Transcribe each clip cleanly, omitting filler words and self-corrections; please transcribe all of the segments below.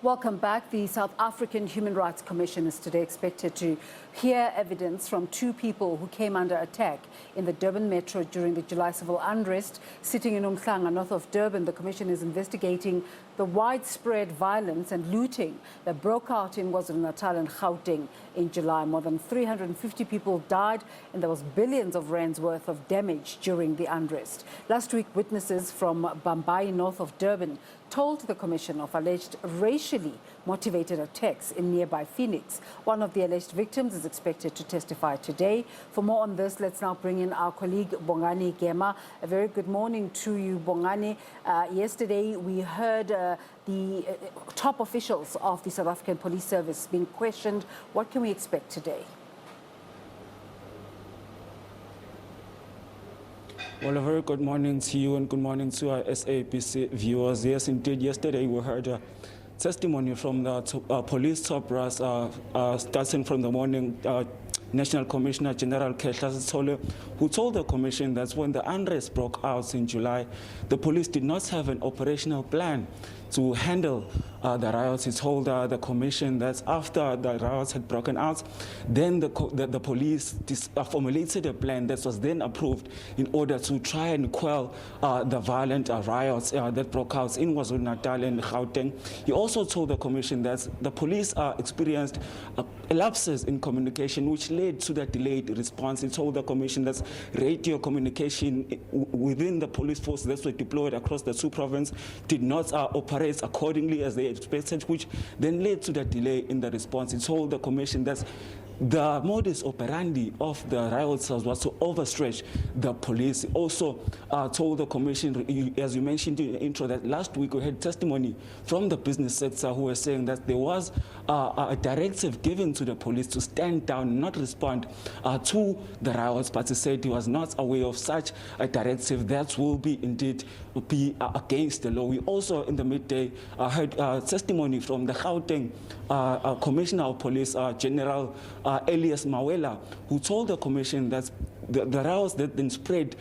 Welcome back. The South African Human Rights Commission is today expected to hear evidence from two people who came under attack in the Durban metro during the July civil unrest. Sitting in Umhlanga, north of Durban, the Commission is investigating the widespread violence and looting that broke out in KwaZulu-Natal and Gauteng in July. More than 350 people died and there was billions of rands worth of damage during the unrest. Last week, witnesses from Bhambayi, north of Durban, told the Commission of alleged racially motivated attacks in nearby Phoenix. One of the alleged victims is expected to testify today. For more on this, let's now bring in our colleague Bongani Gema. A very good morning to you, Bongani. Yesterday, we heard the top officials of the South African Police Service being questioned. What can we expect today? Well, a very good morning to you and good morning to our SABC viewers. Yes, indeed, yesterday we heard a testimony from the police top brass, starting from the morning. National Commissioner General Kehla, who told the Commission that when the unrest broke out in July, the police did not have an operational plan to handle the riots. He told the Commission that after the riots had broken out, then the police formulated a plan that was then approved in order to try and quell the violent riots that broke out in KwaZulu-Natal and Gauteng. He also told the Commission that the police experienced lapses in communication, which led to the delayed response. He told the Commission that radio communication within the police force that were deployed across the two provinces did not operate accordingly as they expected, which then led to the delay in the response. He told the Commission that the modus operandi of the rioters was to overstretch the police. He also told the Commission, as you mentioned in the intro, that last week we had testimony from the business sector who were saying that there was a directive given to the police to stand down and not respond to the riots, but he said he was not aware of such a directive that will be indeed be against the law. We also in the midday heard testimony from the Gauteng Commissioner of Police, General Elias Mawela, who told the Commission that the riots that then spread to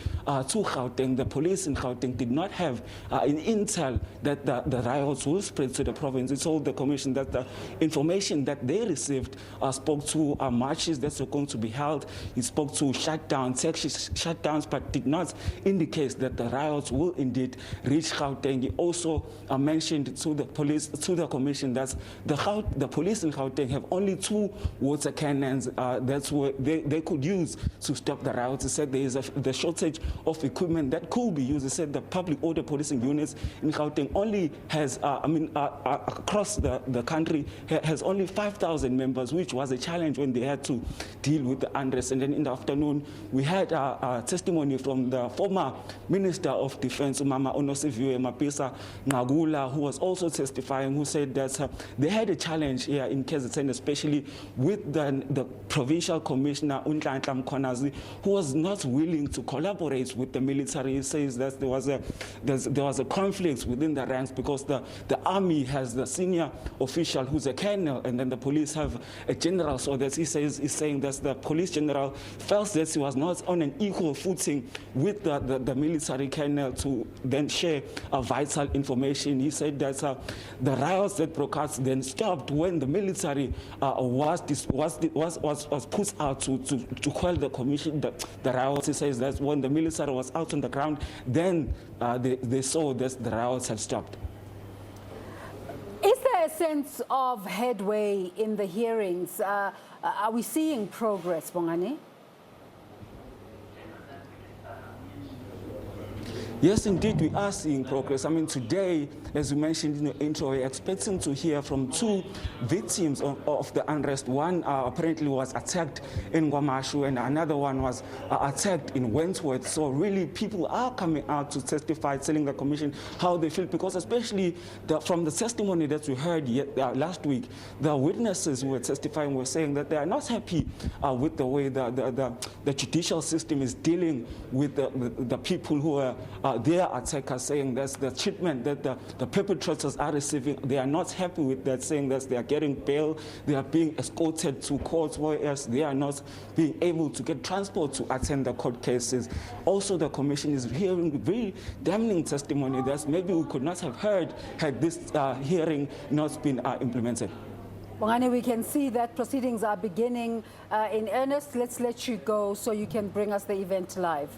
Gauteng, the police in Gauteng did not have an intel that the riots will spread to the province. He told the Commission that the information that they received spoke to marches that were going to be held. He spoke to shutdowns, but did not indicate that the riots will indeed reach Gauteng. He also mentioned to the Commission that the police in Gauteng have only 2 water cannons that they could use to stop the riots. He said there is the shortage of equipment that could be used. He said the public order policing units in Gauteng only has, across the country, has only 5,000 members, which was a challenge when they had to deal with the unrest. And then in the afternoon, we had a testimony from the former Minister of Defense, Umama Onosiviwe Mapisa Ngagula, who was also testifying, who said that they had a challenge here in KZN, especially with the Provincial Commissioner Umhlanga Mkhwanazi, who was not willing to collaborate with the military. He says that there was a conflict within the ranks because the army has the senior official who's a colonel, and then the police have a general. So that he's saying that the police general felt that he was not on an equal footing with the military colonel to then share vital information. He said that the riots that broke out then stopped when the military was put out to quell the commission. The riots. He says that when the military was out on the ground, then they saw that the riots had stopped. Is there a sense of headway in the hearings? Are we seeing progress, Bongani? Yes, indeed, we are seeing progress. I mean, today, as you mentioned in the intro, we're expecting to hear from 2 victims of the unrest. One apparently was attacked in Guamashu, and another one was attacked in Wentworth. So really, people are coming out to testify, telling the Commission how they feel, because especially from the testimony that we heard last week, the witnesses who were testifying were saying that they are not happy with the way the judicial system is dealing with the people who are their attackers, saying that the treatment that the perpetrators are receiving, they are not happy with that, saying that they are getting bail, they are being escorted to court, whereas they are not being able to get transport to attend the court cases. Also, the commission is hearing very damning testimony that maybe we could not have heard had this hearing not been implemented. Bongani, we can see that proceedings are beginning in earnest. Let's let you go so you can bring us the event live.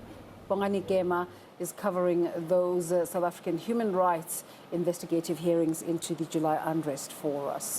Bongani Gema is covering those South African human rights investigative hearings into the July unrest for us.